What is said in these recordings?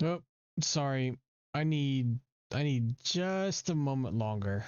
Oh, sorry. I need just a moment longer.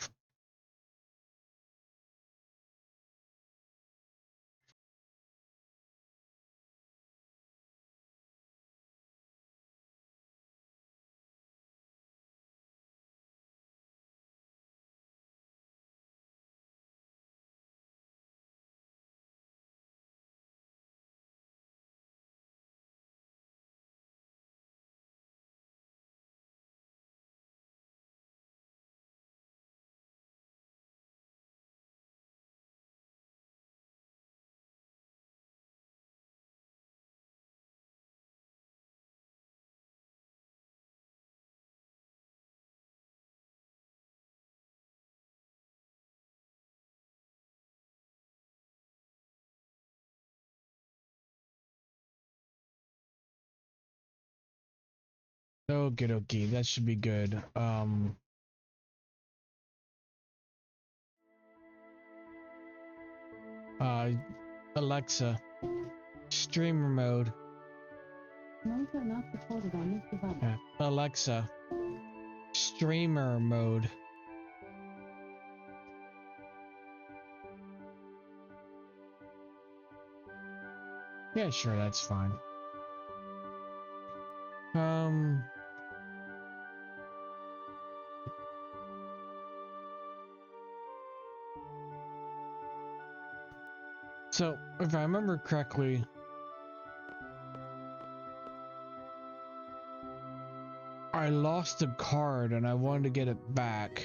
Okay, okay, that should be good. Uh, Alexa, streamer mode. Modes are not supported on this device. Yeah. Alexa, streamer mode. Yeah, sure, that's fine. So if I remember correctly, I lost a card and I wanted to get it back,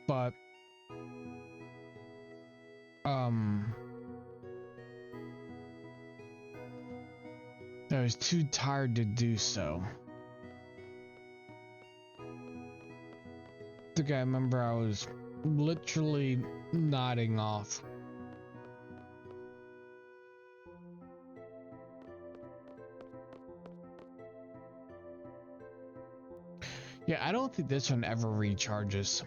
but I was too tired to do so. I think I remember I was literally nodding off. Yeah, I don't think this one ever recharges.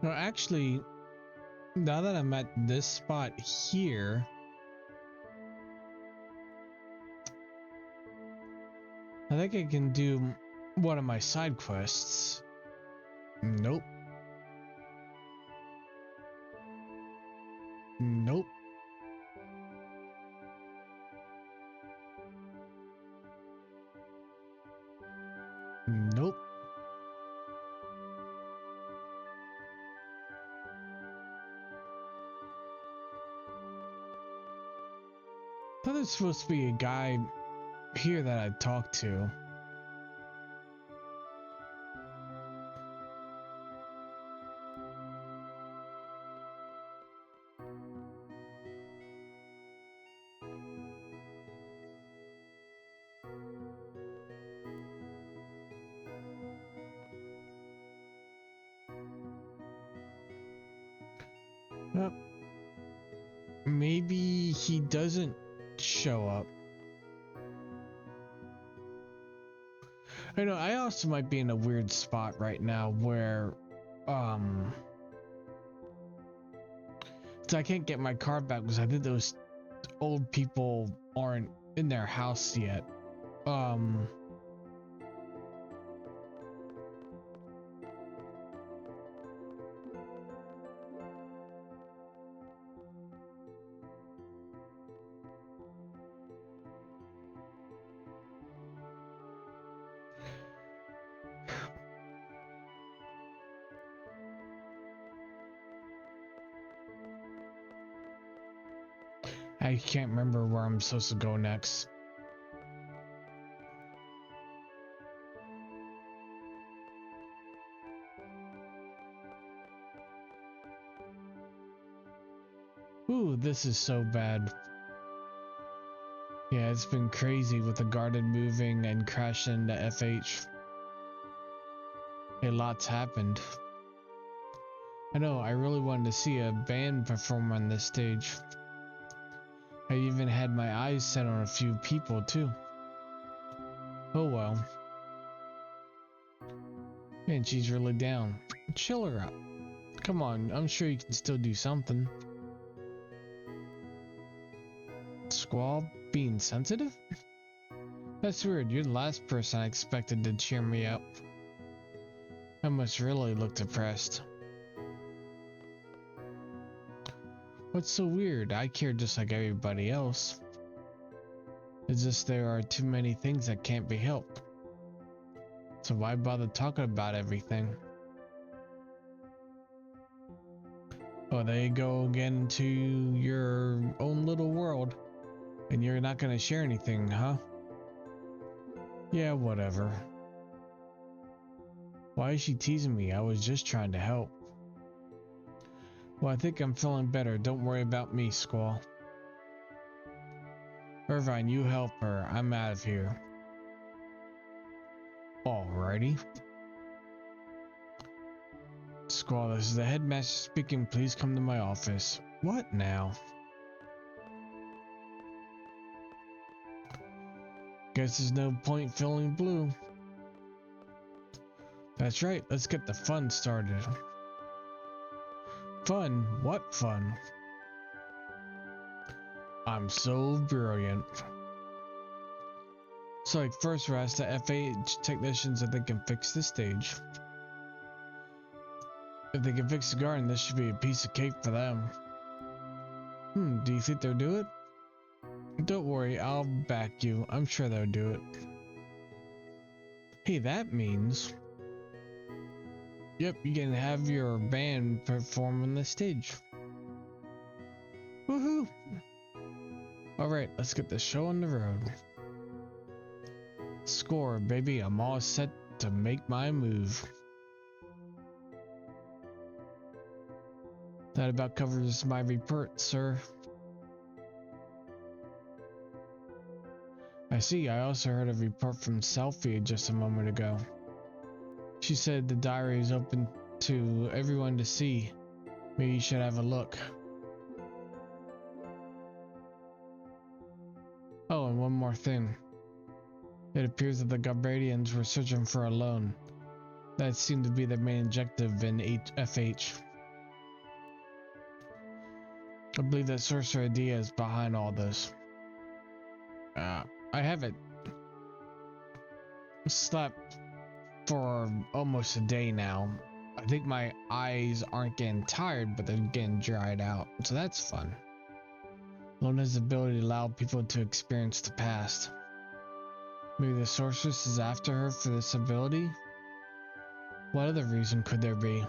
No, actually, now that I'm at this spot here, I think I can do one of my side quests. Nope. Nope. Nope. I thought there's supposed to be a guy here that I talked to. Well, maybe he doesn't show up. I know I also might be in a weird spot right now where so I can't get my card back because I think those old people aren't in their house yet. I can't remember where I'm supposed to go next. Ooh, this is so bad. Yeah, it's been crazy with the garden moving and crashing the FH. A lot's happened. I know, I really wanted to see a band perform on this stage. I even had my eyes set on a few people too. Oh well. Man, she's really down. Chill her out. Come on, I'm sure you can still do something. Squall being sensitive? That's weird. You're the last person I expected to cheer me up. I must really look depressed. What's so weird? I care just like everybody else. It's just there are too many things that can't be helped. So why bother talking about everything? Oh, there you go again into your own little world. And you're not gonna share anything, huh? Yeah, whatever. Why is she teasing me? I was just trying to help. Well, I think I'm feeling better. Don't worry about me, Squall. Irvine, you help her. I'm out of here. Alrighty. Squall, this is the headmaster speaking. Please come to my office. What now? Guess there's no point feeling blue. That's right. Let's get the fun started. Fun? What fun? I'm so brilliant. So like first we're asked the FH technicians if they can fix the stage. If they can fix the garden, this should be a piece of cake for them. Do you think they'll do it? Don't worry, I'll back you. I'm sure they'll do it. Hey, that means... Yep, you can have your band perform on the stage. Woohoo! Alright, let's get the show on the road. Score, baby, I'm all set to make my move. That about covers my report, sir. I see, I also heard a report from Selfie just a moment ago. She said the diary is open to everyone to see. Maybe you should have a look. Oh, and one more thing. It appears that the Guardians were searching for a loan. That seemed to be their main objective in FH. I believe that Sorcerer Idea is behind all this. I haven't slept for almost a day now. I think my eyes aren't getting tired, but they're getting dried out, so that's fun. Loan has the ability to allow people to experience the past. Maybe the sorceress is after her for this ability? What other reason could there be?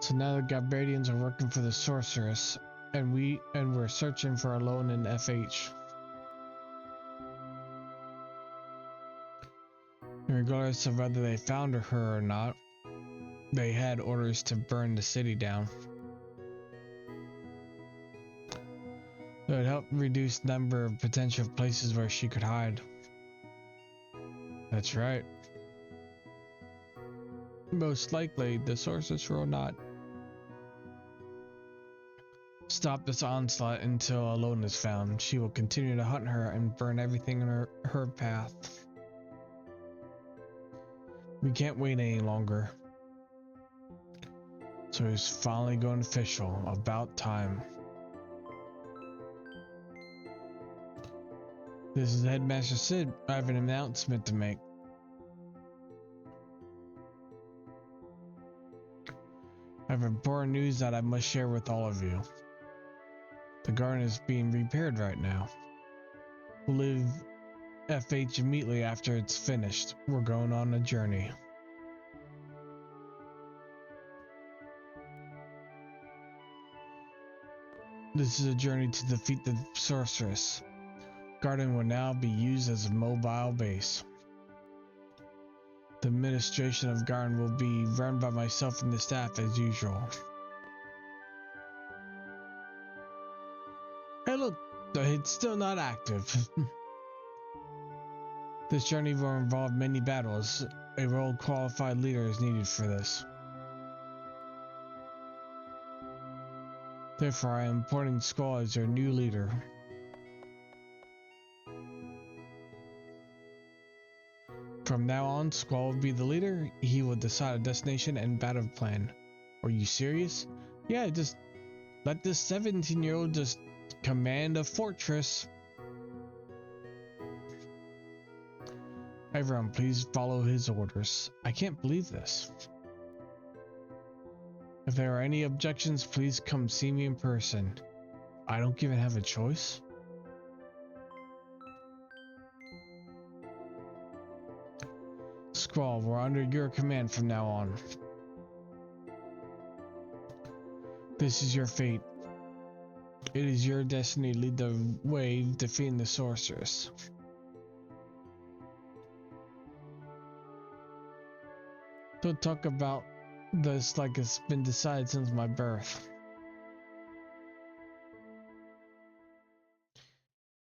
So now the Guardians are working for the sorceress, and we're searching for a loan in FH. Regardless of whether they found her or not, they had orders to burn the city down. It would help reduce the number of potential places where she could hide. That's right. Most likely, the sorceress will not stop this onslaught until a loan is found. She will continue to hunt her and burn everything in her path. We can't wait any longer. So it's finally going official. About time. This is Headmaster Sid. I have an announcement to make. I have important news that I must share with all of you. The garden is being repaired right now. We'll leave FH immediately after it's finished. We're going on a journey. This is a journey to defeat the sorceress. Garden will now be used as a mobile base. The administration of Garden will be run by myself and the staff as usual. Hey look, it's still not active. This journey will involve many battles. A well-qualified leader is needed for this. Therefore, I am appointing Squall as your new leader. From now on, Squall will be the leader. He will decide a destination and battle plan. Are you serious? Yeah, just let this 17-year-old just command a fortress. Everyone, please follow his orders. I can't believe this. If there are any objections, please come see me in person. I don't even have a choice. Squall, we're under your command from now on. This is your fate. It is your destiny to lead the way defeating the sorceress. Don't talk about this like it's been decided since my birth.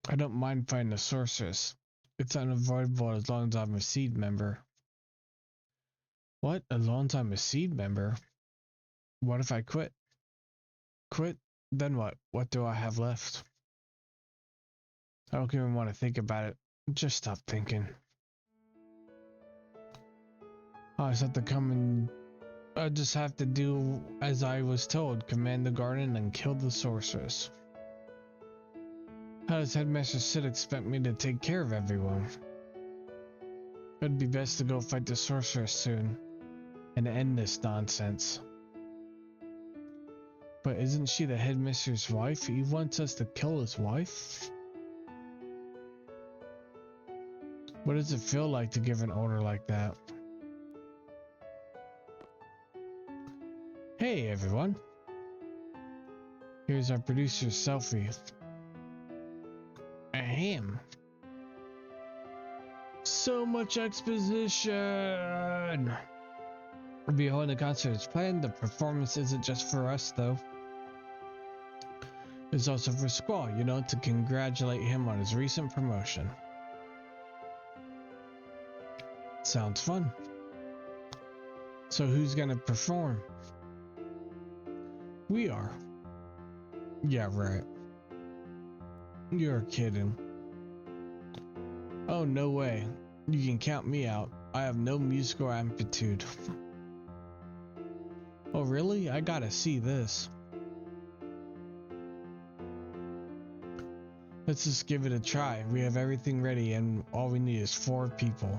I don't mind fighting the sorceress. It's unavoidable as long as I'm a seed member. What? As long as I'm a seed member? What if I quit? Quit? Then what? What do I have left? I don't even want to think about it. Just stop thinking. I just have to do as I was told. Command the garden and kill the sorceress. How does Headmaster Sid expect me to take care of everyone? It'd be best to go fight the sorceress soon and end this nonsense. But isn't she the headmistress' wife? He wants us to kill his wife? What does it feel like to give an order like that? Hey everyone. Here's our producer's selfie. Ahem. So much exposition! Behold, the concert is planned. The performance isn't just for us though. It's also for Squall, you know, to congratulate him on his recent promotion. Sounds fun. So who's gonna perform? We are. Yeah, right. You're kidding. Oh, no way. You can count me out. I have no musical aptitude. Oh, really? I gotta see this. Let's just give it a try. We have everything ready and all we need is 4 people.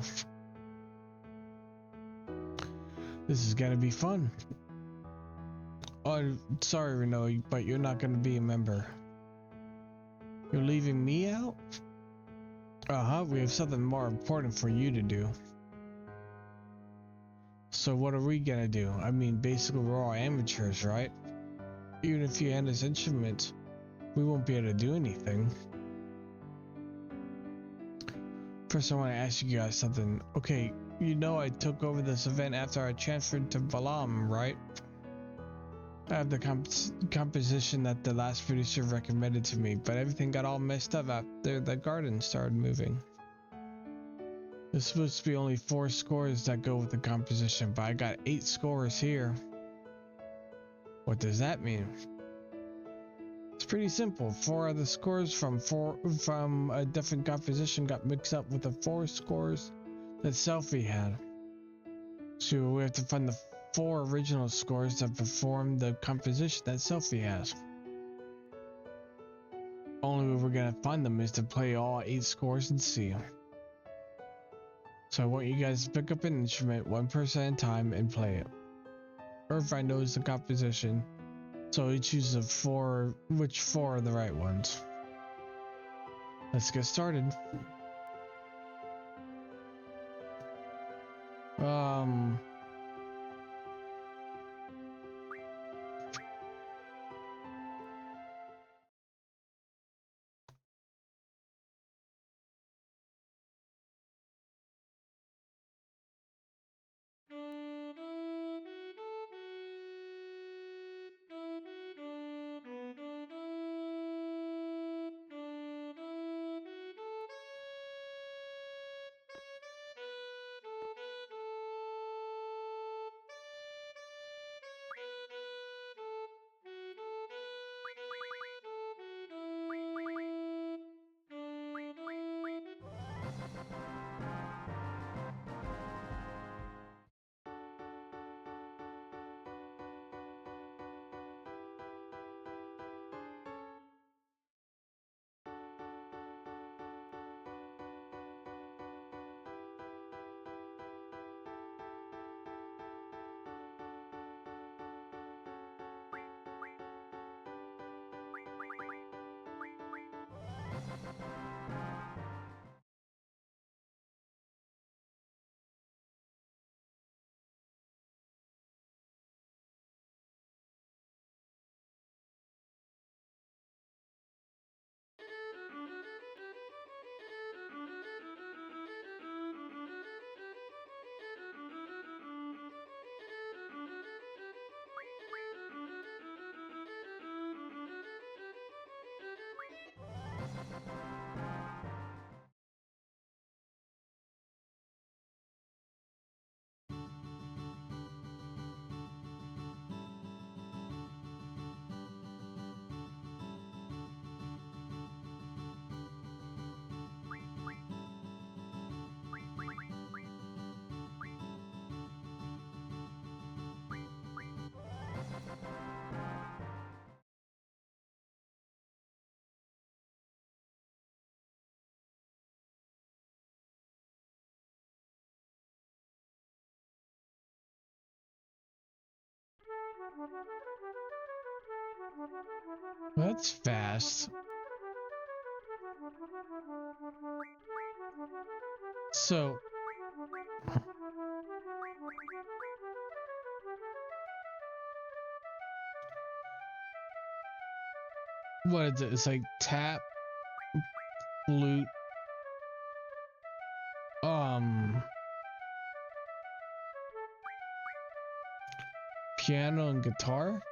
This is gonna be fun. Oh, sorry, Renault, but you're not gonna be a member. You're leaving me out? Uh-huh, we have something more important for you to do. So what are we gonna do? I mean, basically we're all amateurs, right? Even if you hand us instruments, we won't be able to do anything. First, I want to ask you guys something. Okay, you know I took over this event after I transferred to Valam, right? I have the composition that the last producer recommended to me, but everything got all messed up after the garden started moving. There's supposed to be only 4 scores that go with the composition, but I got 8 scores here. What does that mean? It's pretty simple. 4 of the scores from a different composition got mixed up with the 4 scores that Selfie had. So we have to find the 4 original scores that perform the composition that Selfie has. Only way we're gonna find them is to play all 8 scores and see. So I want you guys to pick up an instrument 1 person at a time and play it. Irvine knows the composition, so he chooses which 4 are the right ones. Let's get started. That's fast. So what is it? It's like tap, flute, piano and guitar?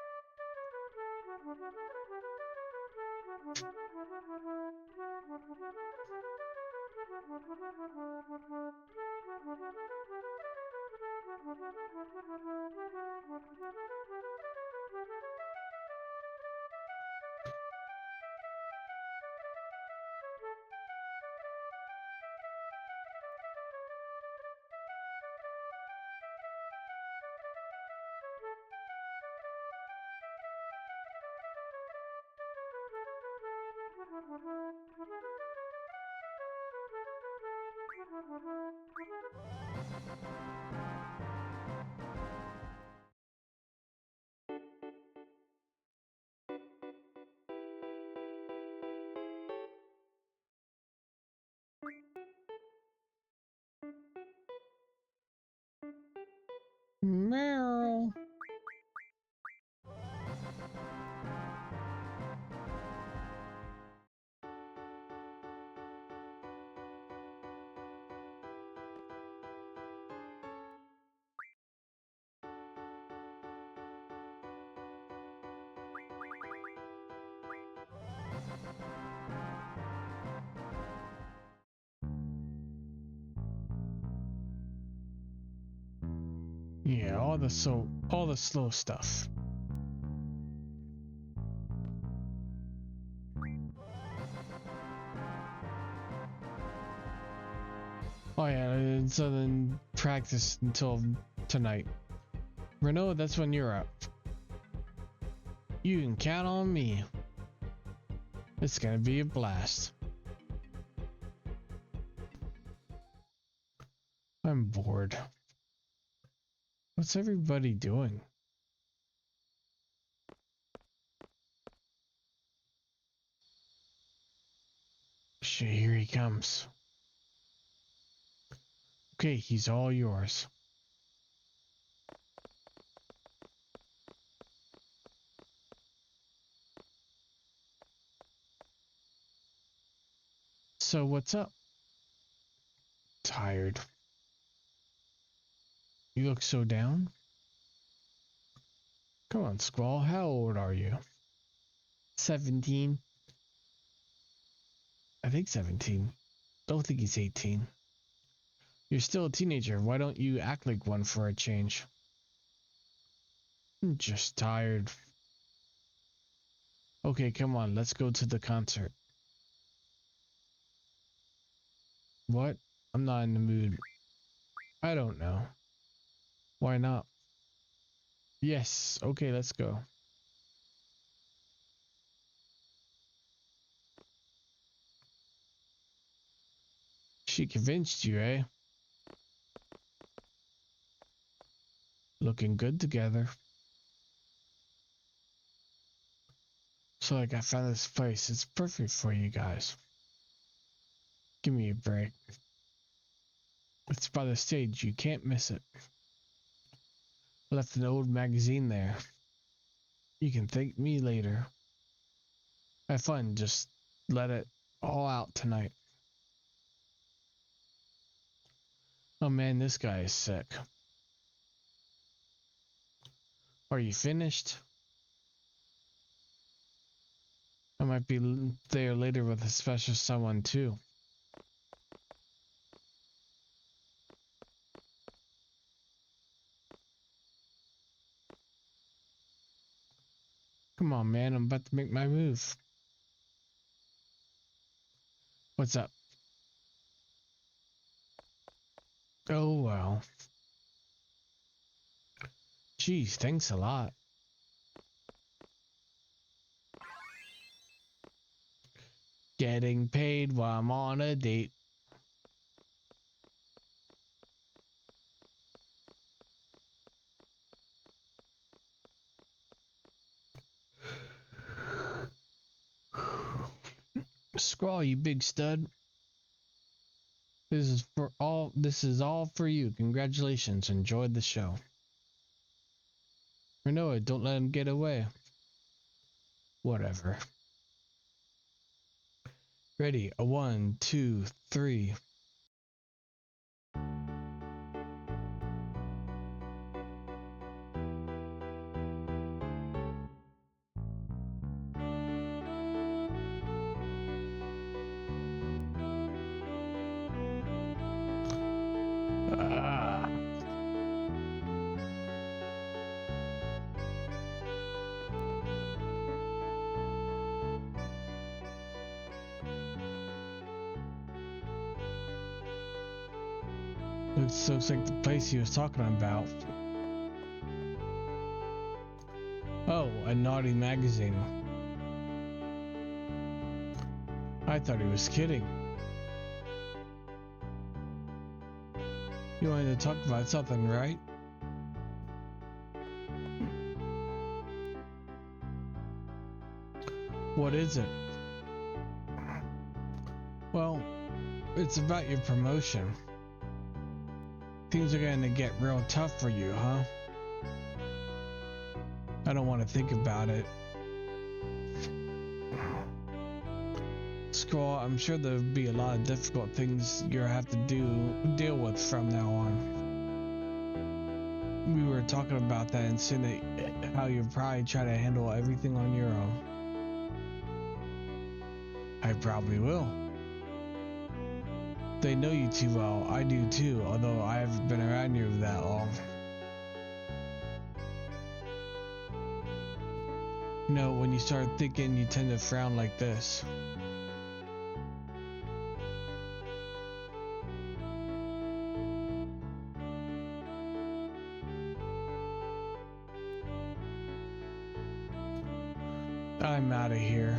Meow. Yeah, all the slow stuff. Oh yeah, and so then practice until tonight. Renault, that's when you're up. You can count on me. It's gonna be a blast. I'm bored. What's everybody doing? Shit, here he comes. Okay, he's all yours. So what's up? Tired. You look so down. Come on, Squall. How old are you? 17. I think 17. Don't think he's 18. You're still a teenager. Why don't you act like one for a change? I'm just tired. Okay, come on. Let's go to the concert. What? I'm not in the mood. I don't know. Why not? Yes. Okay, let's go. She convinced you, eh? Looking good together. So like I found this place. It's perfect for you guys. Give me a break. It's by the stage. You can't miss it. Left an old magazine there. You can thank me later. Have fun. Just let it all out tonight. Oh man, this guy is sick. Are you finished? I might be there later with a special someone too. Come on, man, I'm about to make my move. What's up? Oh, well. Geez, thanks a lot. Getting paid while I'm on a date. Squall, you big stud. This is all for you. Congratulations. Enjoyed the show. Renoa, don't let him get away. Whatever. Ready? A 1, 2, 3. Ah. Looks like the place he was talking about. Oh, a naughty magazine. I thought he was kidding. You wanted to talk about something, right? What is it? Well, it's about your promotion. Things are going to get real tough for you, huh? I don't want to think about it. Squall, I'm sure there'll be a lot of difficult things you'll have to deal with from now on. We were talking about that and saying that how you'll probably try to handle everything on your own. I probably will. They know you too well. I do too, although I haven't been around you that long. You know, when you start thinking, you tend to frown like this. I'm out of here.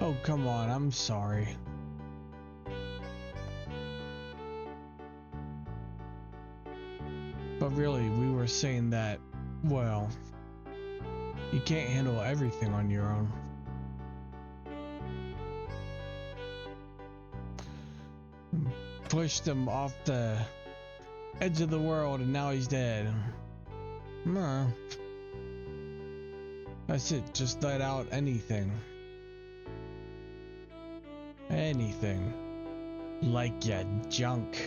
Oh, come on, I'm sorry. But really, we were saying that, well, you can't handle everything on your own. Pushed him off the edge of the world and now he's dead. That's it, just let out anything. Anything. Like your junk.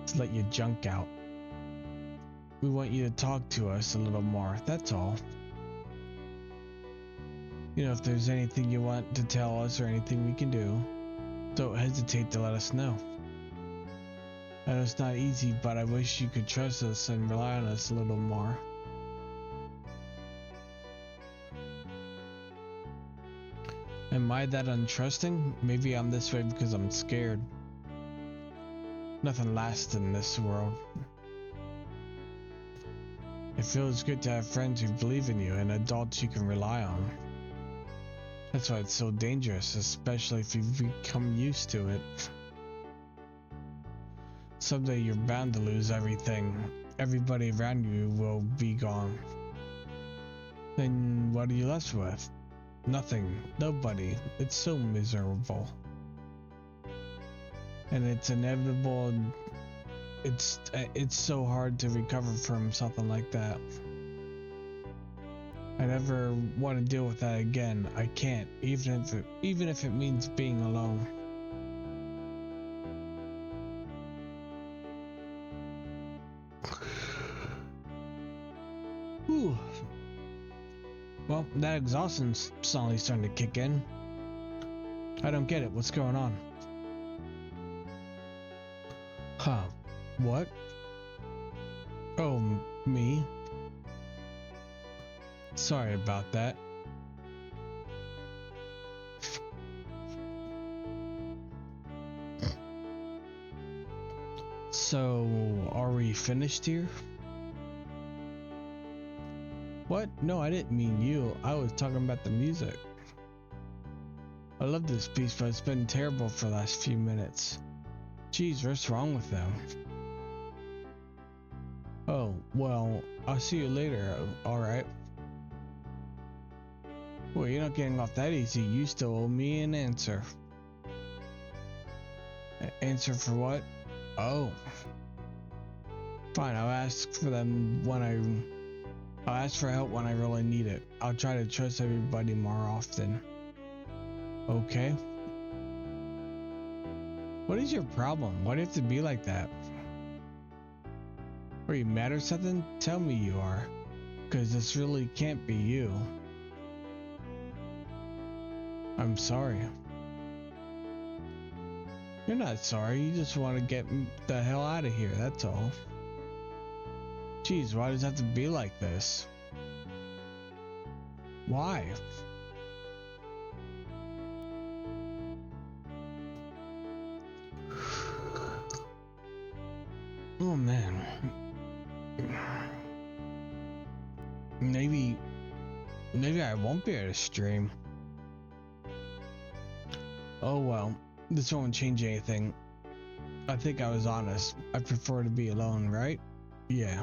Just let your junk out. We want you to talk to us a little more, that's all. You know, if there's anything you want to tell us or anything we can do, don't hesitate to let us know. I know it's not easy, but I wish you could trust us and rely on us a little more. Am I that untrusting? Maybe I'm this way because I'm scared. Nothing lasts in this world. It feels good to have friends who believe in you and adults you can rely on. That's why it's so dangerous, especially if you become used to it. Someday you're bound to lose everything. Everybody around you will be gone. Then what are you left with? Nothing. Nobody. It's so miserable. And it's inevitable. It's so hard to recover from something like that. I never want to deal with that again. I can't, even if it means being alone. Whew. Well, that exhaustion's suddenly starting to kick in. I don't get it. What's going on? Huh. What? Oh, me? Sorry about that. So, are we finished here? What? No, I didn't mean you. I was talking about the music. I love this piece, but it's been terrible for the last few minutes. Geez, what's wrong with them? Oh, well, I'll see you later, alright? Well, you're not getting off that easy. You still owe me an answer. Answer for what? Oh. Fine, I'll ask for them when I'll ask for help when I really need it. I'll try to trust everybody more often. Okay? What is your problem? Why do you have to be like that? Are you mad or something? Tell me you are. Because this really can't be you. I'm sorry. You're not sorry. You just want to get the hell out of here. That's all. Jeez, why does it have to be like this? Why? Oh man. Maybe I won't be able to stream. Oh well, this won't change anything. I think I was honest. I prefer to be alone, right? Yeah.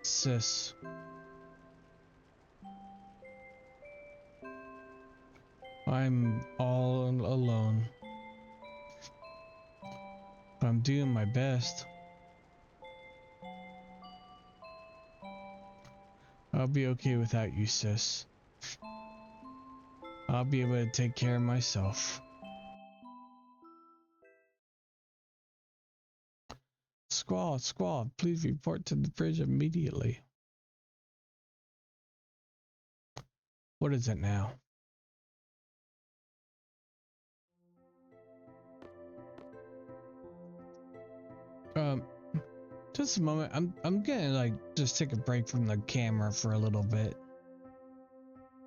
Sis. I'm all alone. But I'm doing my best. I'll be okay without you, sis. I'll be able to take care of myself. Squall, Squall, please report to the bridge immediately. What is it now? Um, just a moment. I'm gonna like just take a break from the camera for a little bit.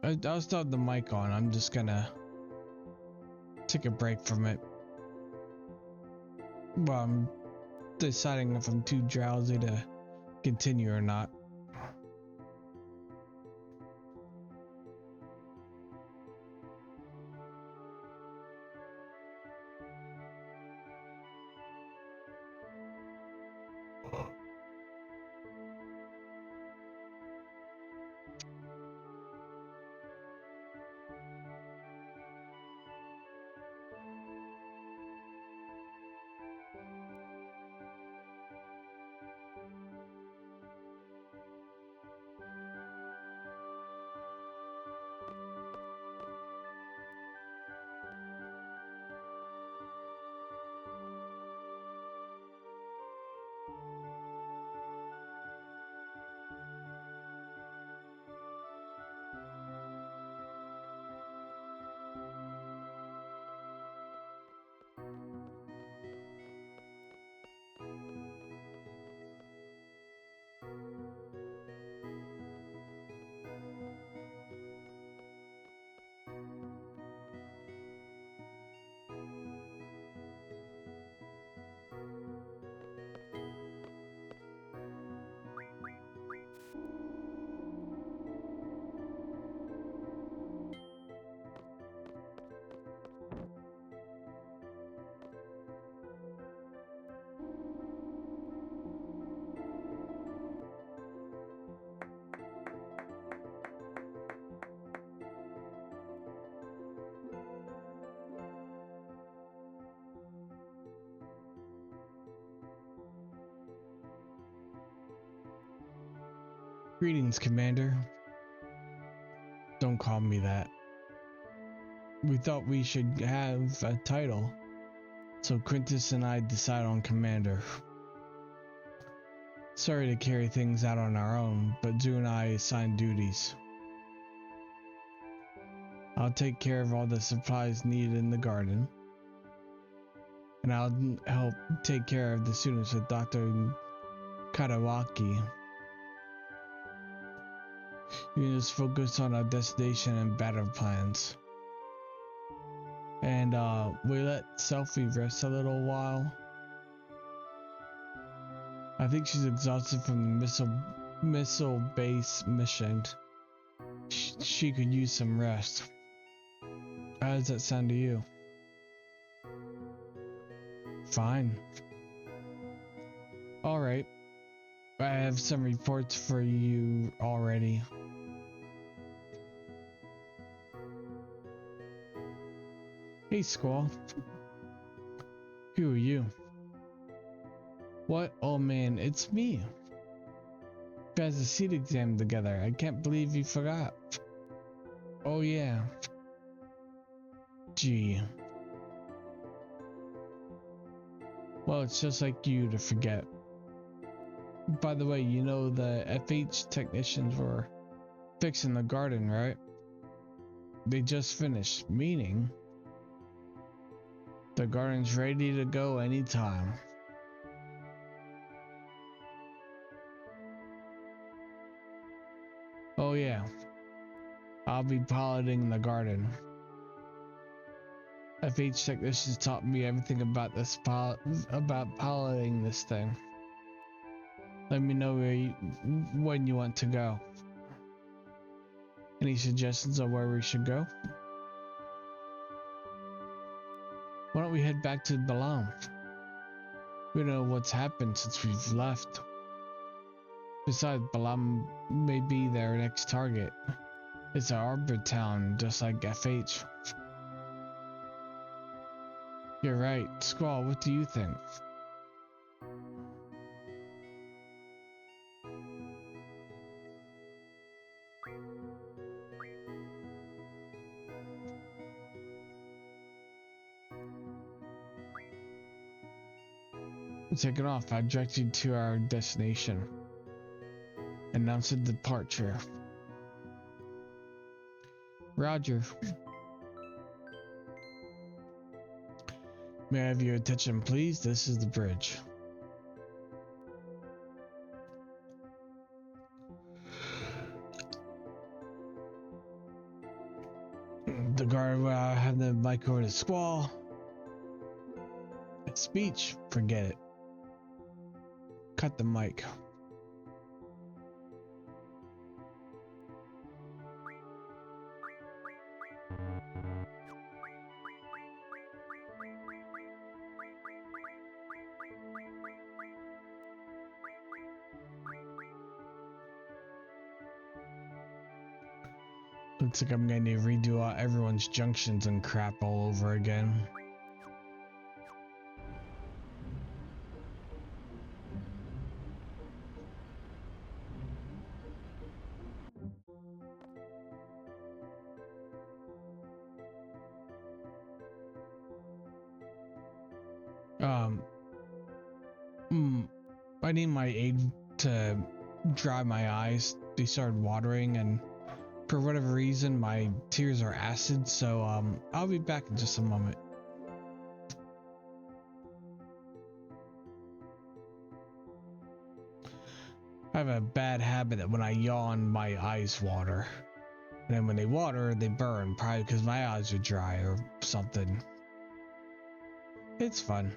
I'll still have the mic on. I'm just gonna take a break from it. Well, I'm deciding if I'm too drowsy to continue or not. Greetings, Commander. Don't call me that. We thought we should have a title, so Quintus and I decided on Commander. Sorry to carry things out on our own, but Zoo and I assigned duties. I'll take care of all the supplies needed in the garden, and I'll help take care of the students with Dr. Kadawaki. You can just focus on our destination and battle plans. And we let Selfie rest a little while. I think she's exhausted from the missile base mission. She could use some rest. How does that sound to you? Fine. Alright. I have some reports for you already. Hey, Squall. Who are you? What? Oh man, it's me. We had a seat exam together. I can't believe you forgot. Oh yeah. Gee. Well, it's just like you to forget. By the way, you know the FH technicians were fixing the garden, right? They just finished, meaning the garden's ready to go anytime. Oh yeah, I'll be piloting the garden. FH technicians taught me everything about about piloting this thing. Let me know when you want to go. Any suggestions on where we should go? Why don't we head back to Balam? We don't know what's happened since we've left. Besides, Balam may be their next target. It's an arbor town, just like FH. You're right. Squall, what do you think? Take it off. I direct you to our destination. Announce a departure. Roger. May I have your attention, please? This is the bridge. The guard will have the mic over to Squall. Speech, forget it. Cut the mic. Looks like I'm going to redo everyone's junctions and crap all over again. I need my aid to dry my eyes. They started watering, and for whatever reason, my tears are acid, so I'll be back in just a moment. I have a bad habit that when I yawn, my eyes water. And then when they water, they burn, probably because my eyes are dry or something. It's fun.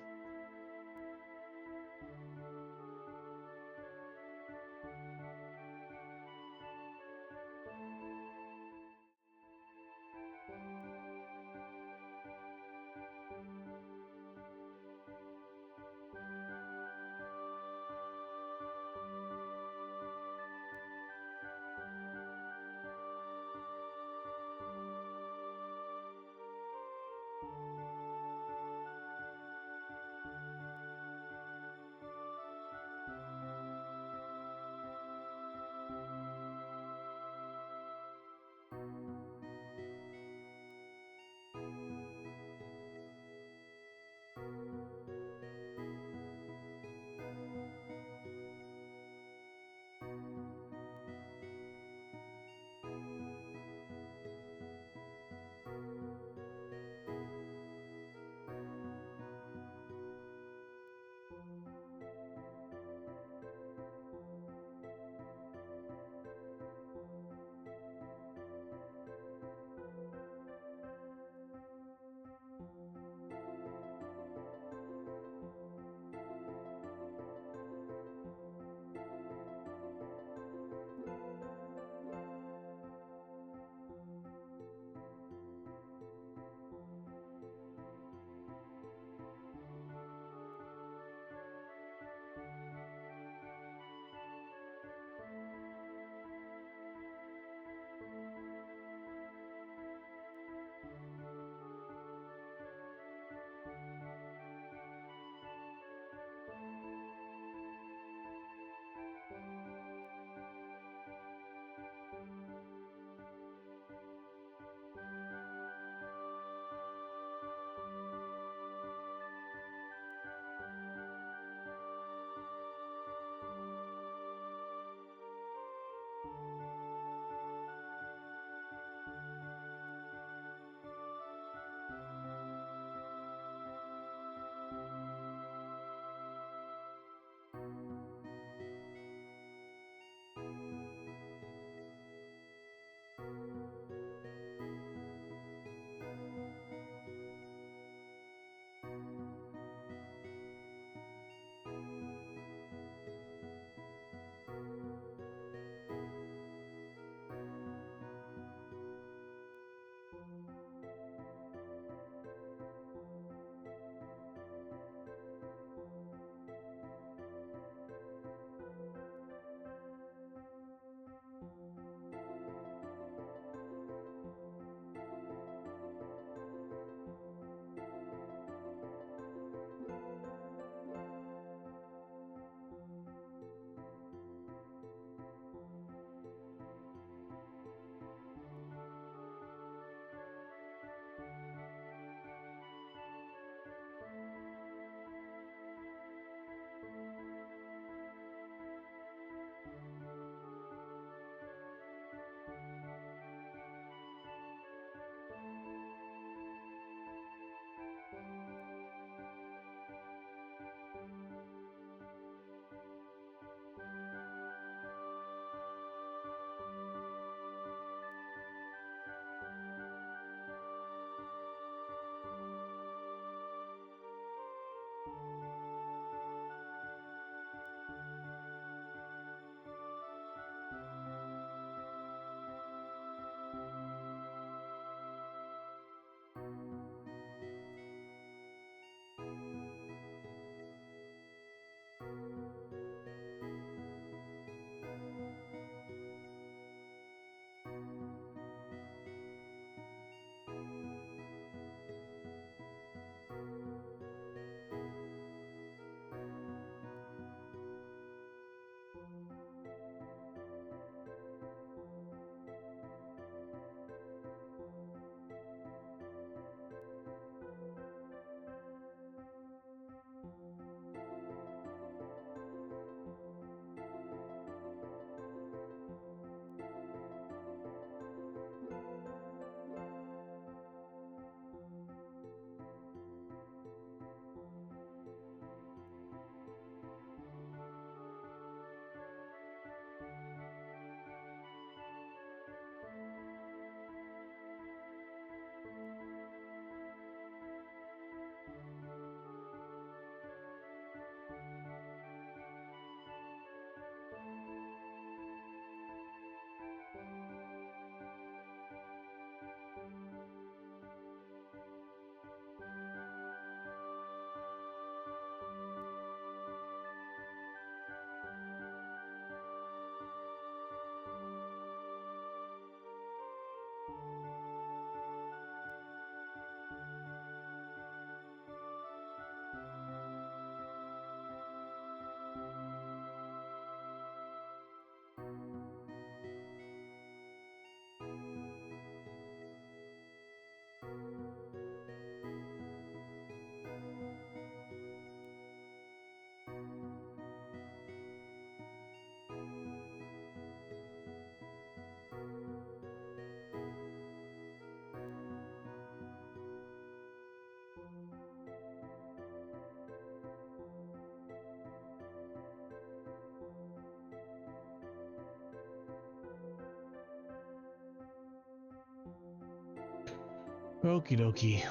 Okie dokie.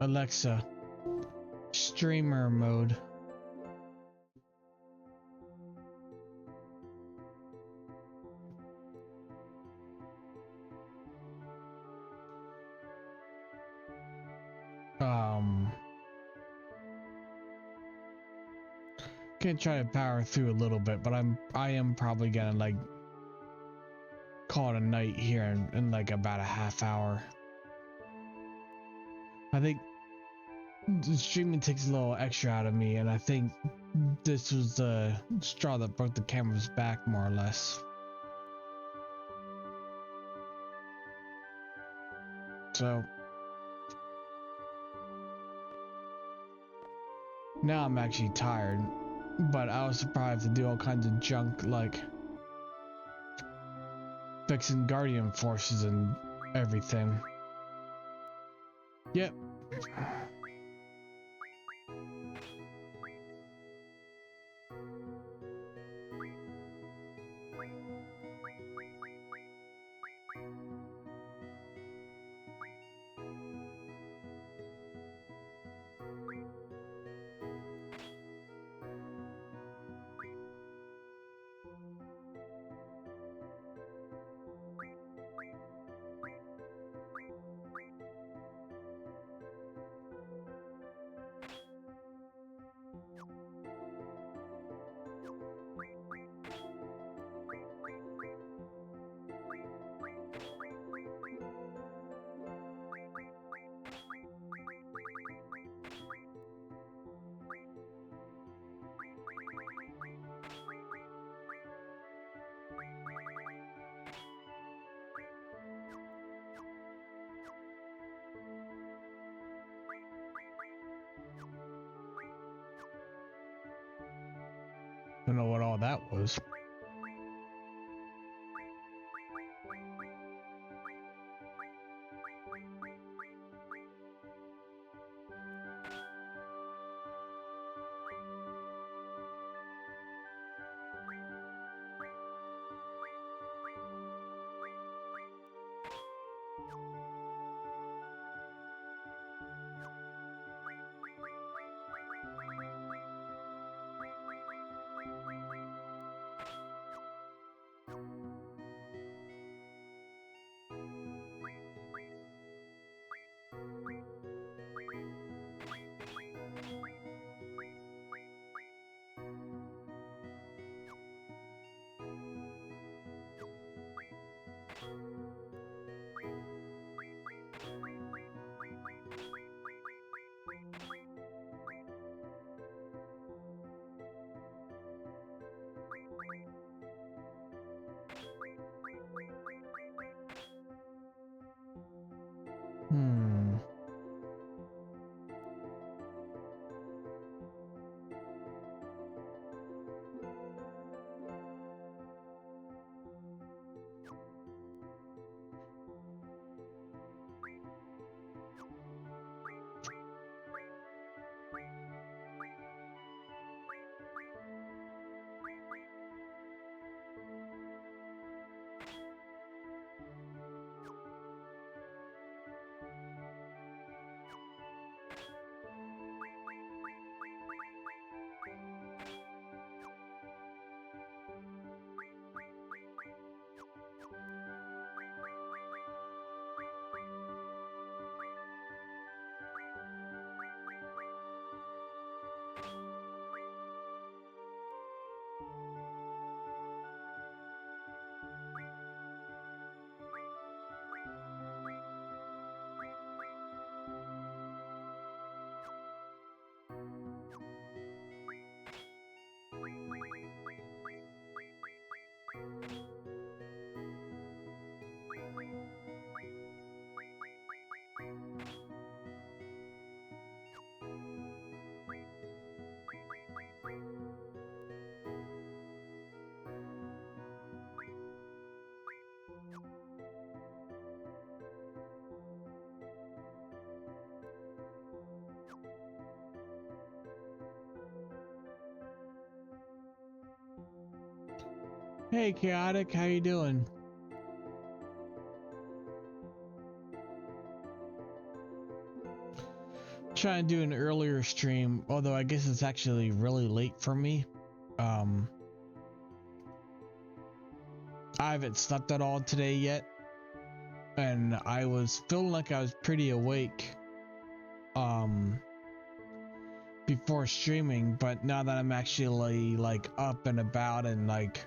Alexa, streamer mode. Gonna try to power through a little bit, but I am probably gonna like call it a night here in like about a half hour. I think the streaming takes a little extra out of me, and I think this was the straw that broke the camera's back, more or less. So now I'm actually tired, but I was surprised to do all kinds of junk like fixing Guardian forces and everything. Yep. don't know what all that was. Hmm. Hey, Chaotic, how you doing? Trying to do an earlier stream, although I guess it's actually really late for me. I haven't slept at all today yet, and I was feeling like I was pretty awake before streaming, but now that I'm actually like up and about and like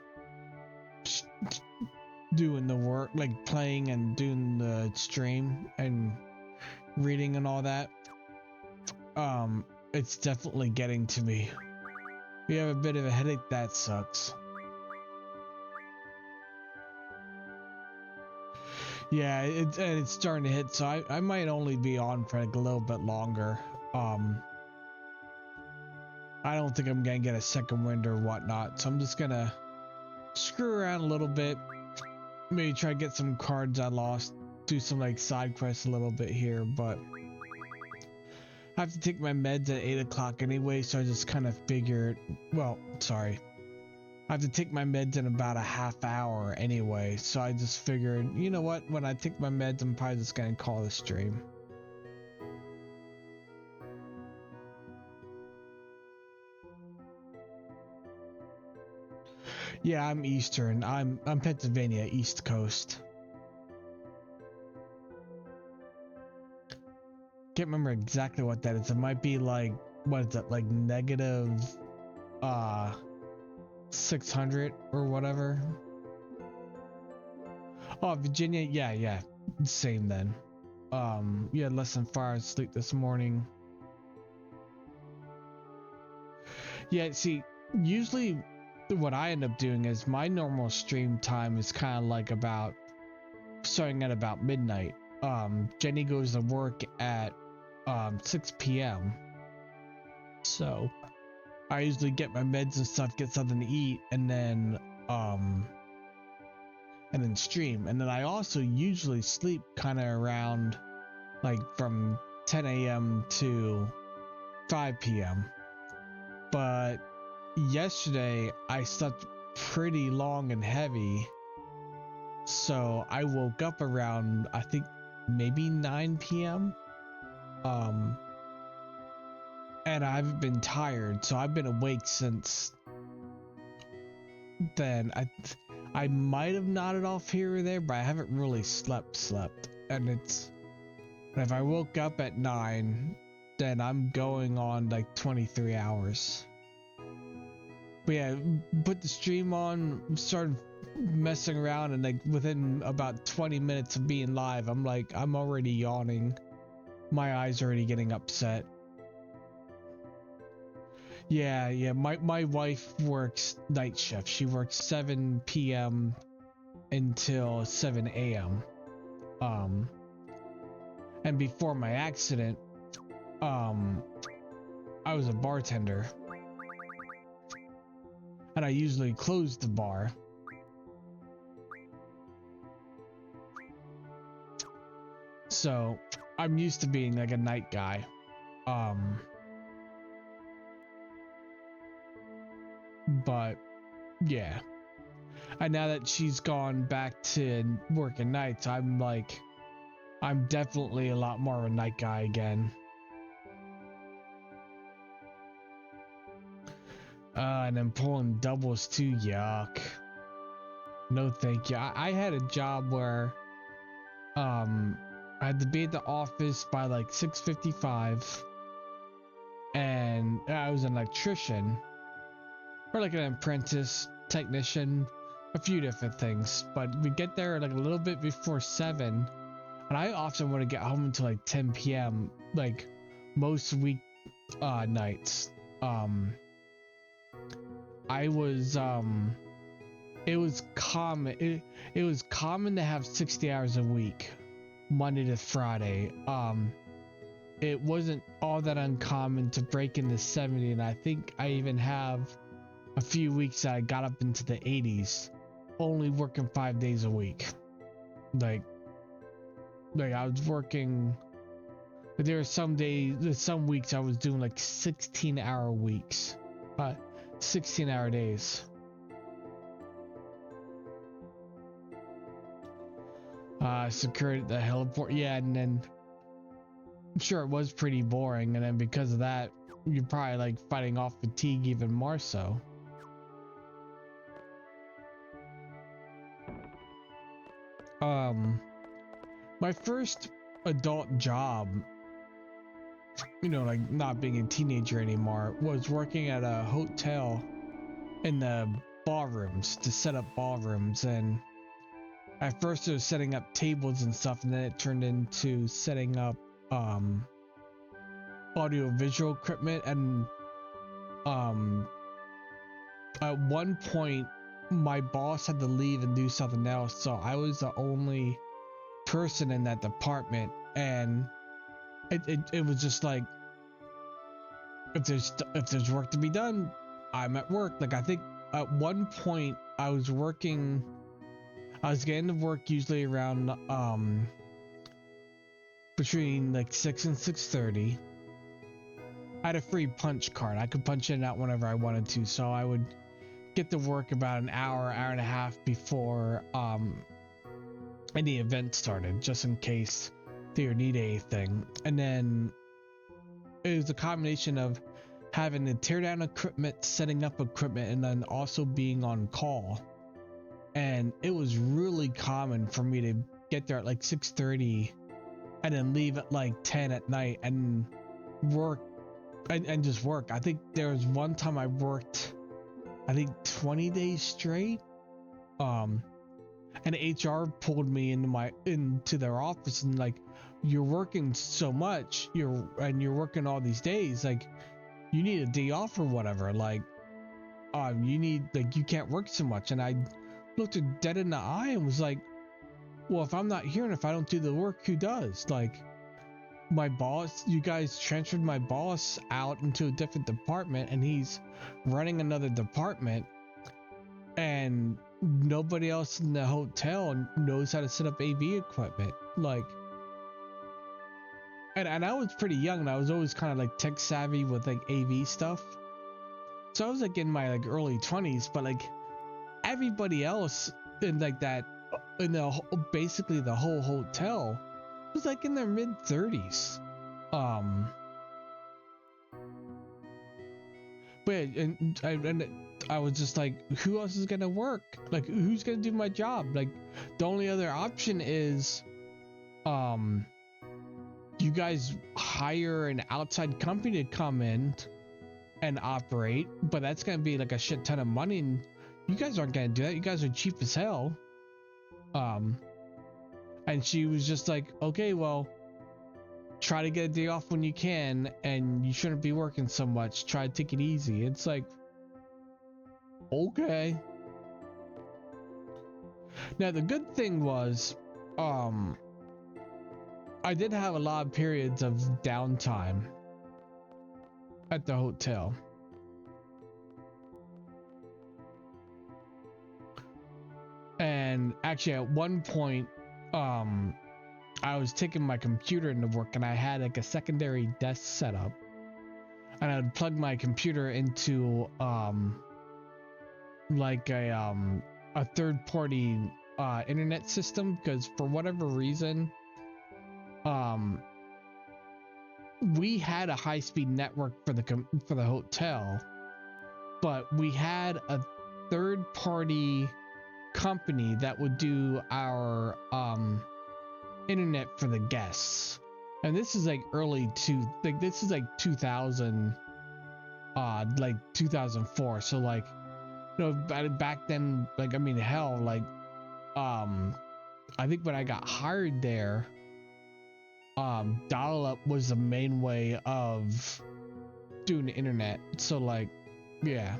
doing the work, like playing and doing the stream and reading and all that, it's definitely getting to me. We have a bit of a headache, that sucks. Yeah, it's starting to hit, so I might only be on for like a little bit longer. I don't think I'm gonna get a second wind or whatnot, so I'm just gonna screw around a little bit, maybe try to get some cards I lost, do some like side quests a little bit here, but I have to take my meds at 8 o'clock anyway, so I just kind of figured, well, sorry, I have to take my meds in about a half hour anyway, so I just figured, you know what, when I take my meds, I'm probably just gonna call the stream. Yeah, I'm Eastern. I'm Pennsylvania, East Coast. Can't remember exactly what that is. It might be like, what is it, like negative 600 or whatever. Oh, Virginia, yeah, same then. You had less than 4 hours sleep this morning. Yeah, see, usually what I end up doing is my normal stream time is kind of like about starting at about midnight. Jenny goes to work at 6 p.m. So I usually get my meds and stuff, get something to eat, and then stream. And then I also usually sleep kind of around like from 10 a.m. to 5 p.m. But yesterday I slept pretty long and heavy, so I woke up around, I think, maybe 9 p.m. And I haven't been tired, so I've been awake since then. I might have nodded off here or there, but I haven't really slept. And if I woke up at 9, then I'm going on like 23 hours. But yeah, put the stream on, started messing around, and like within about 20 minutes of being live, I'm already yawning. My eyes are already getting upset. Yeah, my wife works night shift. She works 7 p.m. until 7 a.m. And before my accident, I was a bartender. And I usually close the bar. So I'm used to being like a night guy. But yeah. And now that she's gone back to working nights, I'm definitely a lot more of a night guy again. And then pulling doubles too, yuck. No thank you. I had a job where I had to be at the office by like 6:55, and I was an electrician or like an apprentice technician, a few different things, but we get there like a little bit before 7, and I often want to get home until like 10 p.m. like most week nights. It was common to have 60 hours a week, Monday to Friday. It wasn't all that uncommon to break into 70, and I think I even have a few weeks that I got up into the 80s, only working 5 days a week. Like I was working, but there were some weeks I was doing like 16-hour weeks, 16-hour days. Secured at the heliport, yeah, and then I'm sure it was pretty boring, and then because of that, you're probably like fighting off fatigue even more so. My first adult job, like not being a teenager anymore, was working at a hotel in the ballrooms, to set up ballrooms. And at first it was setting up tables and stuff, and then it turned into setting up audio visual equipment. And at one point my boss had to leave and do something else, so I was the only person in that department. And it was just like, if there's work to be done, I'm at work. Like, I think at one point I was getting to work usually around between like 6 and 6:30. I had a free punch card. I could punch in and out whenever I wanted to, so I would get to work about an hour and a half before any event started, just in case they would need anything. And then it was a combination of having to tear down equipment, setting up equipment, and then also being on call. And it was really common for me to get there at like 6:30 and then leave at like 10 at night and work and just work. I think there was one time I worked, I think 20 days straight. And HR pulled me into their office and like, you're working so much, you're working all these days, like you need a day off or whatever. Like, you can't work so much. And I looked her dead in the eye and was like, well, if I'm not here and if I don't do the work, who does? Like, my boss, you guys transferred my boss out into a different department, and he's running another department, and nobody else in the hotel knows how to set up AV equipment. Like, and I was pretty young, and I was always kind of like tech savvy with like AV stuff. So I was like in my like early 20s, but like everybody else in like that, in the basically the whole hotel was like in their mid 30s. But and I was just like, who else is gonna work? Like, who's gonna do my job? Like, the only other option is, you guys hire an outside company to come in and operate, but that's gonna be like a shit ton of money, and you guys aren't gonna do that. You guys are cheap as hell. And she was just like, okay, well, try to get a day off when you can, and you shouldn't be working so much. Try to take it easy. It's like, okay. Now the good thing was, I did have a lot of periods of downtime at the hotel. And actually at one point, I was taking my computer into work, and I had like a secondary desk set up, and I would plug my computer into like a third party internet system, because for whatever reason we had a high-speed network for the hotel, but we had a third party company that would do our internet for the guests. And this is like this is like 2000, like 2004. So like, you know, back then, like, I mean, hell, like, I think when I got hired there, dial-up was the main way of doing the internet. So like, yeah.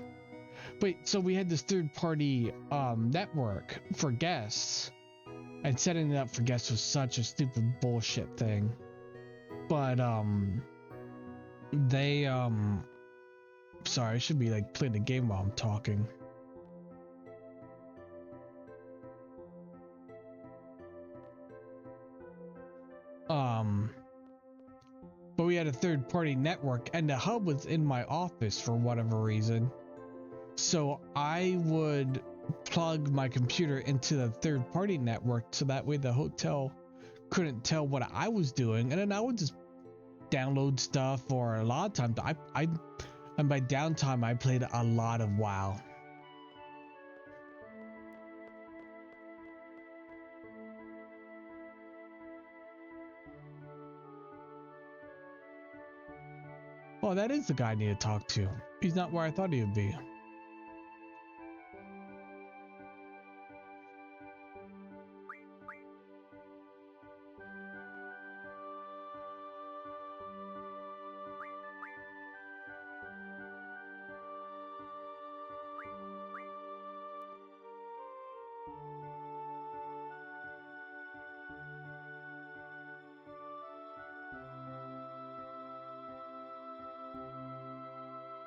But so we had this third-party network for guests, and setting it up for guests was such a stupid bullshit thing. But they sorry, I should be like playing the game while I'm talking. But we had a third-party network, and the hub was in my office for whatever reason. So I would plug my computer into the third-party network, so that way the hotel couldn't tell what I was doing, and then I would just download stuff. Or a lot of times and by downtime I played a lot of WoW. Oh, that is the guy I need to talk to. He's not where I thought he would be.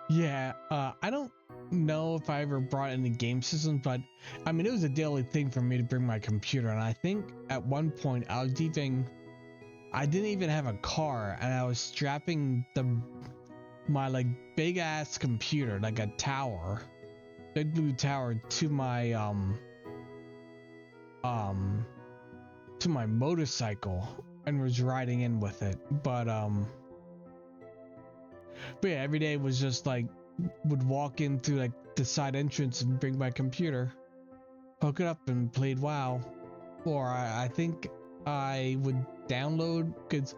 Yeah, I don't know if I ever brought any game systems, but I mean, it was a daily thing for me to bring my computer, and I think at one point I didn't even have a car, and I was strapping my like big ass computer, like a tower, big blue tower, to my to my motorcycle, and was riding in with it. But yeah, every day was just like, would walk in through like the side entrance and bring my computer, hook it up, and played WoW. Or I think I would download, because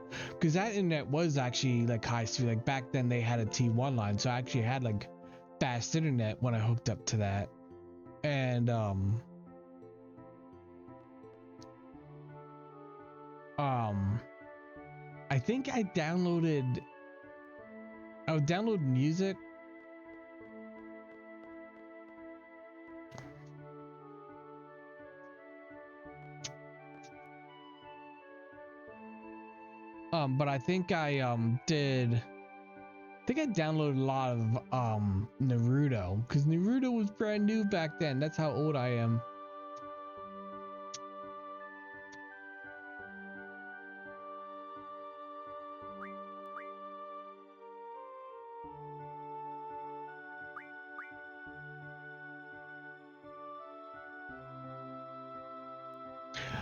that internet was actually like high speed. Like back then they had a T1 line, so I actually had like fast internet when I hooked up to that. And I think I would download music. But I think I downloaded a lot of Naruto, because Naruto was brand new back then. That's how old I am.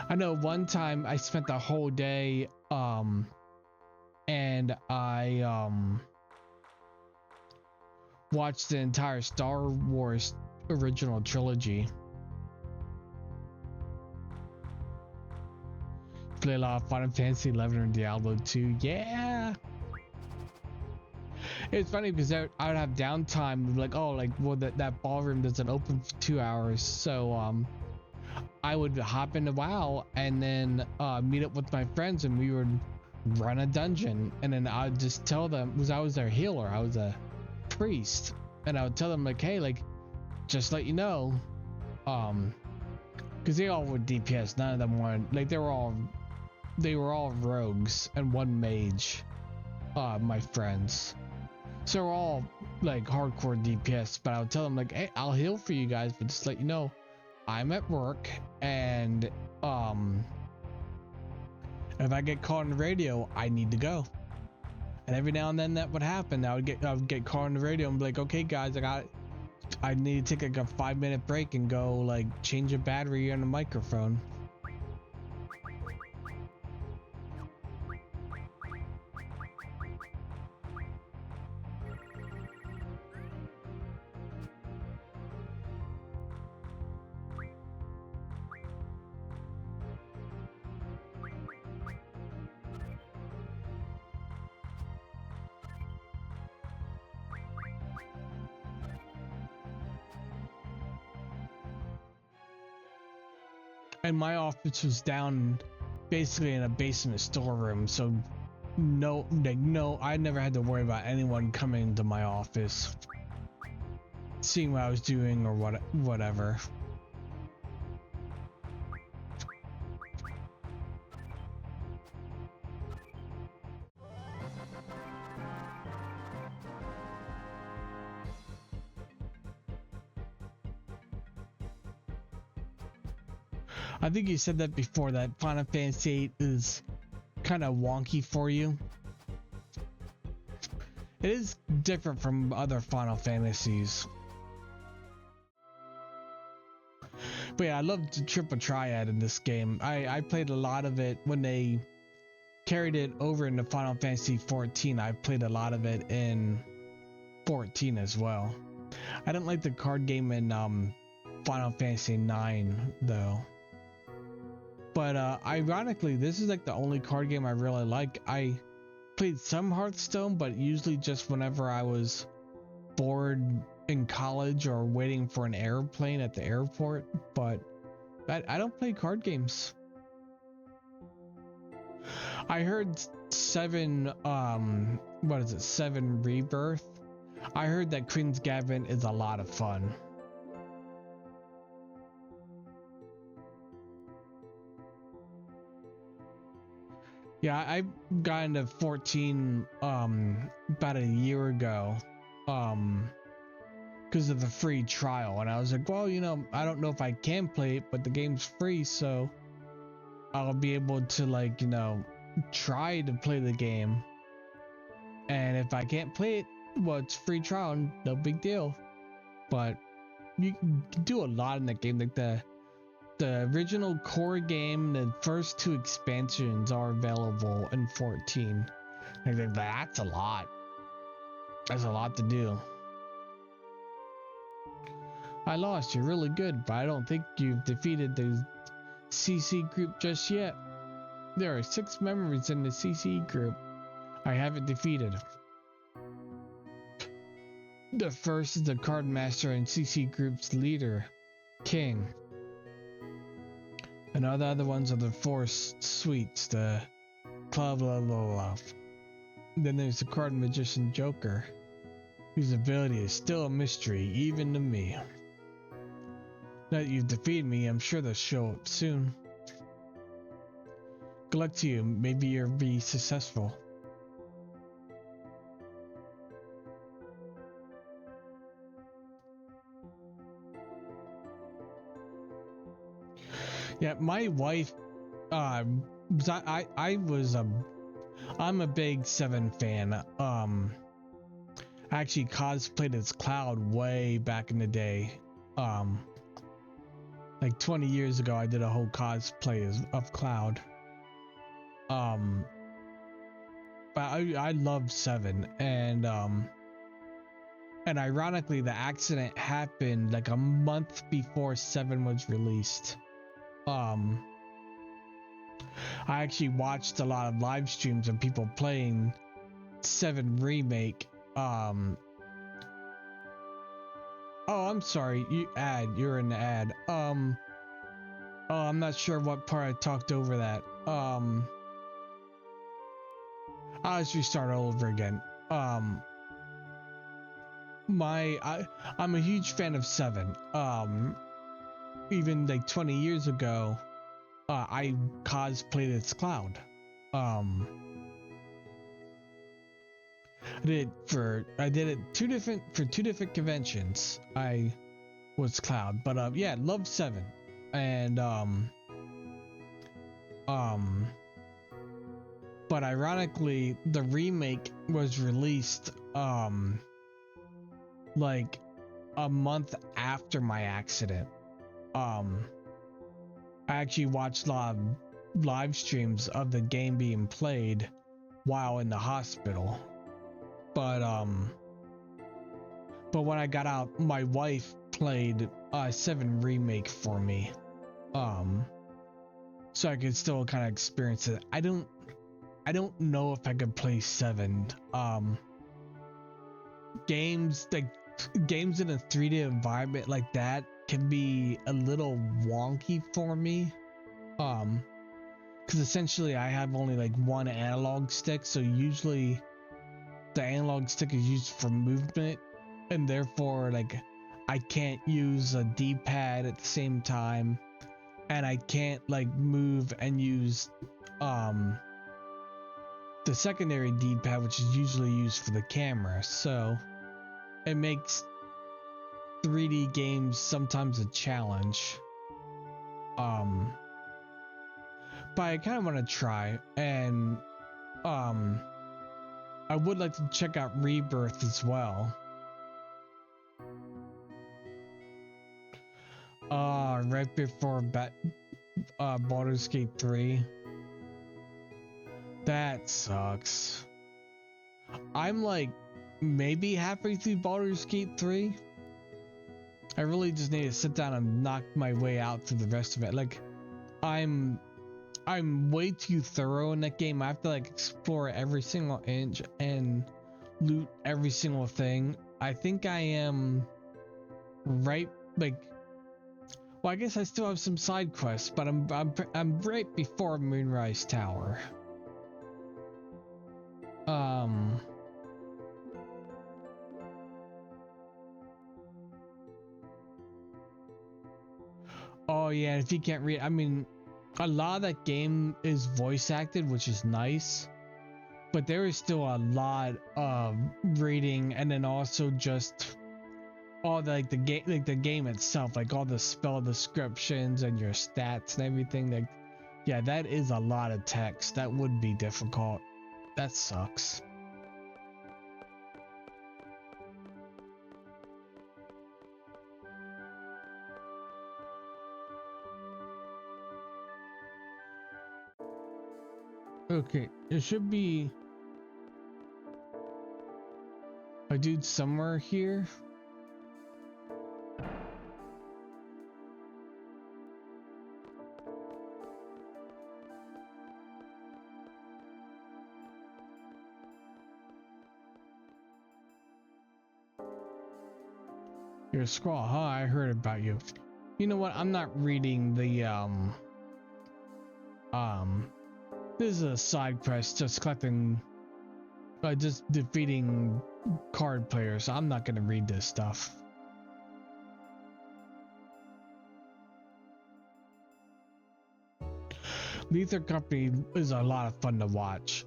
I know one time I spent the whole day and I watched the entire Star Wars original trilogy. Play a lot of Final Fantasy XI and Diablo 2. Yeah. It's funny because I would have downtime, like, oh, like, well, that ballroom doesn't open for 2 hours, so I would hop into WoW and then meet up with my friends, and we would run a dungeon, and then I'd just tell them, because I was their healer, I was a priest, and I would tell them, like, hey, like, just let you know, because they all were DPS, none of them wanted, like, they were all rogues and one mage, my friends, so we're all like hardcore DPS, but I would tell them, like, hey, I'll heal for you guys, but just let you know, I'm at work, and if I get caught on the radio, I need to go. And every now and then that would happen. I would get caught on the radio and be like, okay guys, I need to take like a 5-minute break and go like change a battery on the microphone. And my office was down basically in a basement storeroom, so no, I never had to worry about anyone coming into my office, seeing what I was doing or whatever. I think you said that before, that Final Fantasy VIII is kind of wonky for you. It is different from other Final Fantasies. But yeah, I loved the triple triad in this game. I played a lot of it when they carried it over into Final Fantasy XIV. I played a lot of it in 14 as well. I didn't like the card game in Final Fantasy IX though. But ironically, this is like the only card game I really like. I played some Hearthstone, but usually just whenever I was bored in college or waiting for an airplane at the airport. But I don't play card games. I heard 7 what is it, 7 Rebirth. I heard that Queen's Gambit is a lot of fun. Yeah, I got into 14 about a year ago because of the free trial, and I was like, well, you know, I don't know if I can play it, but the game's free, so I'll be able to, like, you know, try to play the game, and if I can't play it, well, it's free trial, no big deal. But you can do a lot in that game. Like the original core game, the first 2 expansions are available in 14. Like, that's a lot. That's a lot to do. I lost. You're really good, but I don't think you've defeated the CC group just yet. There are 6 members in the CC group I haven't defeated. The first is the card master and CC group's leader, King. And all the other ones are the 4 suites, the blah blah blah blah. Then there's the card magician Joker, whose ability is still a mystery even to me. Now that you've defeated me, I'm sure they'll show up soon. Good luck to you. Maybe you'll be successful. Yeah, my wife, I'm a big 7 fan. I actually cosplayed as Cloud way back in the day. Like 20 years ago, I did a whole cosplay of Cloud. But I love 7, and ironically, the accident happened like a month before 7 was released. I actually watched a lot of live streams of people playing 7 remake. Oh, I'm sorry, you're in the ad. Oh, I'm not sure what part I talked over that. I'll just restart all over again. I'm a huge fan of 7. Even like 20 years ago, I cosplayed as Cloud. I did it two different conventions. I was Cloud, but yeah, love 7, and but ironically, the remake was released like a month after my accident. I actually watched a lot of live streams of the game being played while in the hospital. But when I got out, my wife played 7 remake for me. So I could still kind of experience it. I don't know if I could play 7. Games in a 3D environment like that can be a little wonky for me. Because essentially I have only like one analog stick, so usually the analog stick is used for movement, and therefore like I can't use a D-pad at the same time, and I can't like move and use the secondary D-pad, which is usually used for the camera. So it makes 3D games sometimes a challenge. But I kind of want to try, and I would like to check out Rebirth as well. Right before Baldur's Gate 3. That sucks. I'm like maybe halfway through Baldur's Gate 3. I really just need to sit down and knock my way out through the rest of it. Like, I'm way too thorough in that game. I have to like explore every single inch and loot every single thing. I think I am right, like, well, I guess I still have some side quests, but I'm right before Moonrise Tower. Oh yeah, if you can't read, I mean, a lot of that game is voice acted, which is nice, but there is still a lot of reading, and then also just all the the game itself, like all the spell descriptions and your stats and everything. Like, yeah, that is a lot of text. That would be difficult. That sucks. Okay, there should be a dude somewhere here. You're a Squall, huh? I heard about you. You know what? I'm not reading the this is a side quest, just collecting, just defeating card players. I'm not gonna read this stuff. Lethal Company is a lot of fun to watch.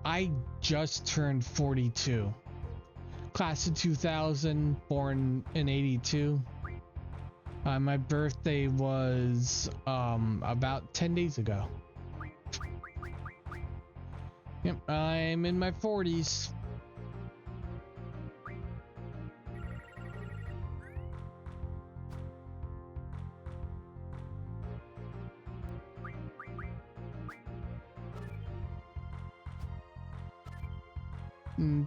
I just turned 42. Class of 2000, born in 82. My birthday was about 10 days ago. Yep, I'm in my 40s.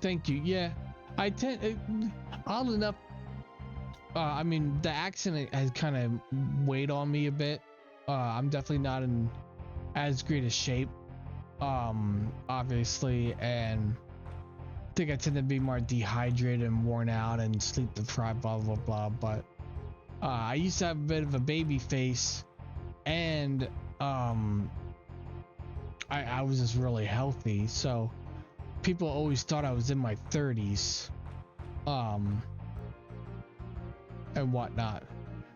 Thank you. Yeah, I tend, odd enough, I mean, the accent has kind of weighed on me a bit. I'm definitely not in as great a shape, obviously, and I think I tend to be more dehydrated and worn out and sleep deprived, blah blah blah. But I used to have a bit of a baby face, and I was just really healthy, so people always thought I was in my 30s, and whatnot.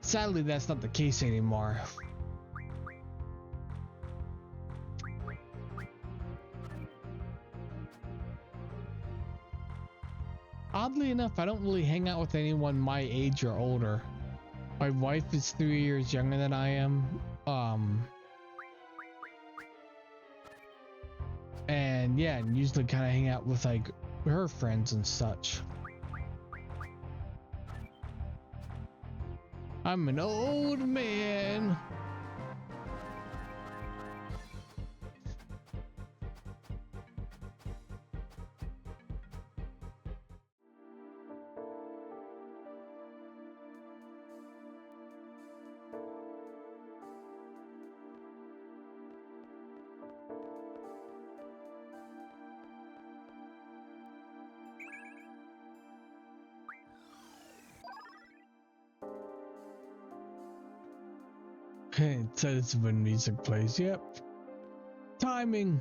Sadly, that's not the case anymore. Oddly enough, I don't really hang out with anyone my age or older. My wife is 3 years younger than I am. And yeah, and usually kind of hang out with like her friends and such. I'm an old man. It says when music plays. Yep. Timing.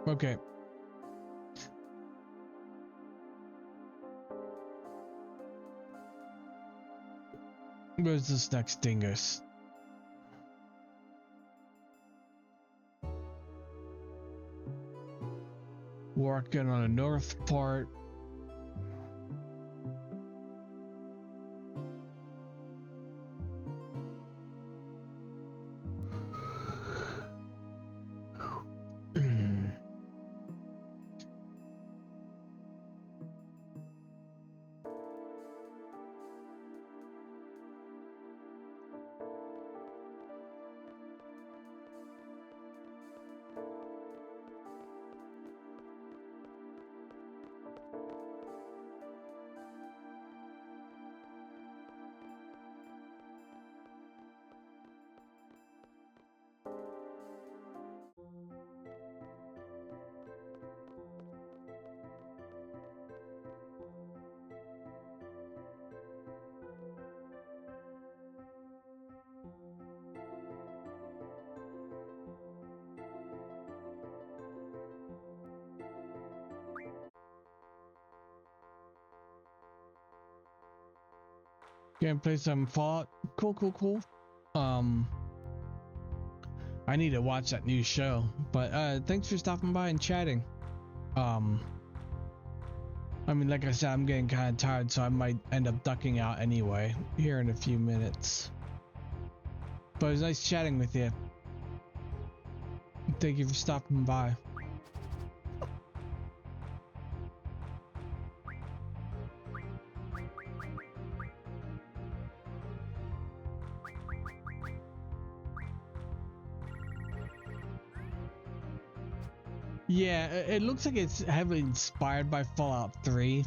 Okay. Where's this next dingus? Working on the north part. Gonna play some Fallout. Cool. I need to watch that new show, but thanks for stopping by and chatting. I mean, like I said, I'm getting kind of tired, so I might end up ducking out anyway here in a few minutes. But it was nice chatting with you. Thank you for stopping by. Yeah, it looks like it's heavily inspired by Fallout 3,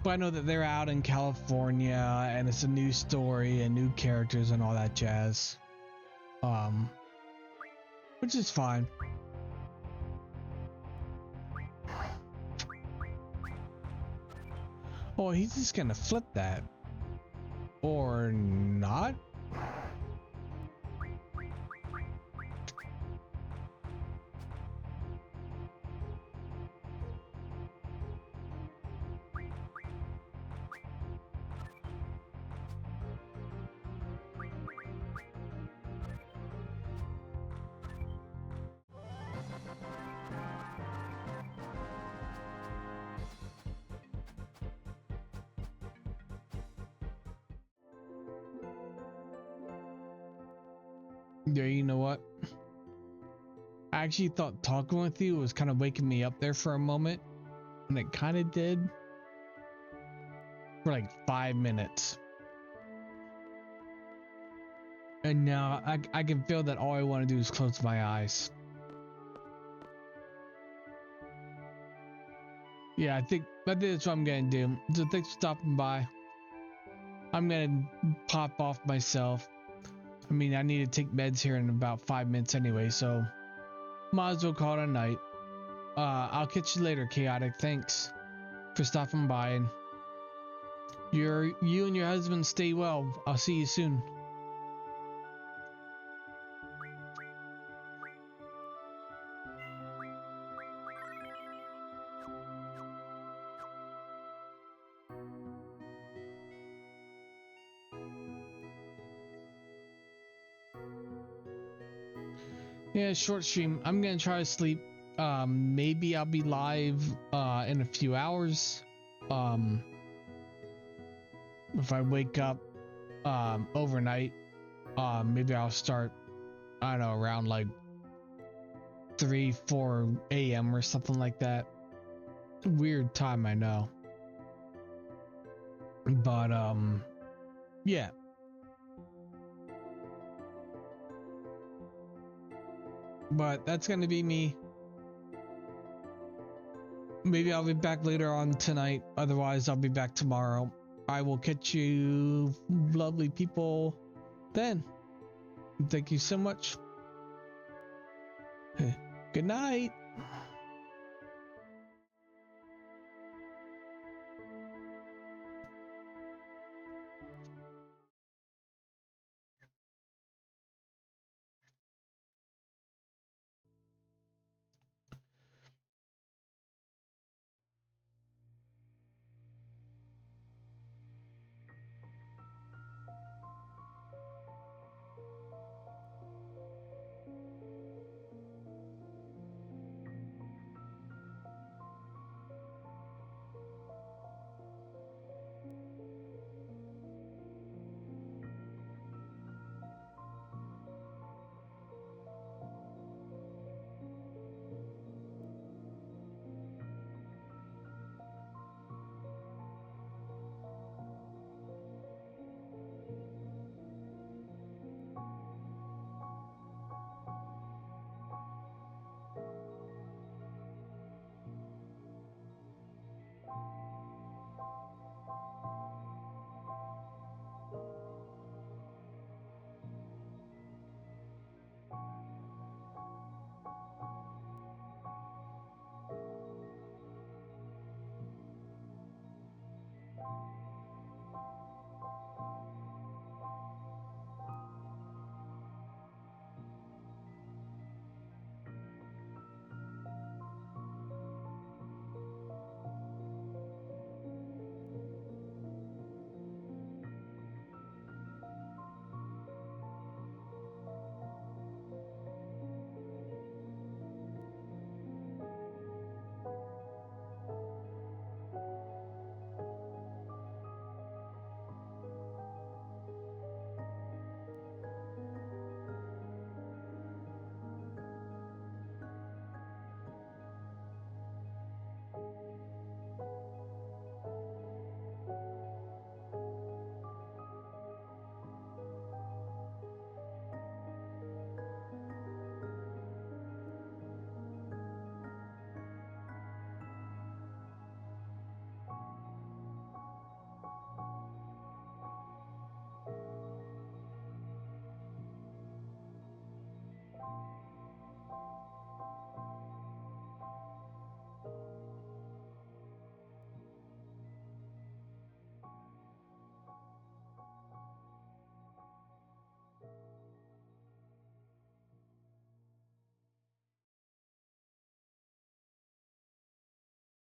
But I know that they're out in California and it's a new story and new characters and all that jazz. Which is fine. Oh, he's just gonna flip that. Or not? Yeah, you know what? I actually thought talking with you was kind of waking me up there for a moment, and it kind of did for like 5 minutes. And now I can feel that all I want to do is close my eyes. Yeah, I think that's what I'm gonna do. So thanks for stopping by. I'm gonna pop off myself. I mean, I need to take meds here in about 5 minutes anyway, so might as well call it a night. I'll catch you later, Chaotic. Thanks for stopping by, and you and your husband stay well. I'll see you soon. Yeah, short stream. I'm gonna try to sleep. Maybe I'll be live in a few hours. If I wake up overnight, maybe I'll start, I don't know, around like 3-4 a.m. or something like that. Weird time, I know. But yeah. But that's gonna be me. Maybe I'll be back later on tonight. Otherwise, I'll be back tomorrow. I will catch you lovely people then. Thank you so much. Good night.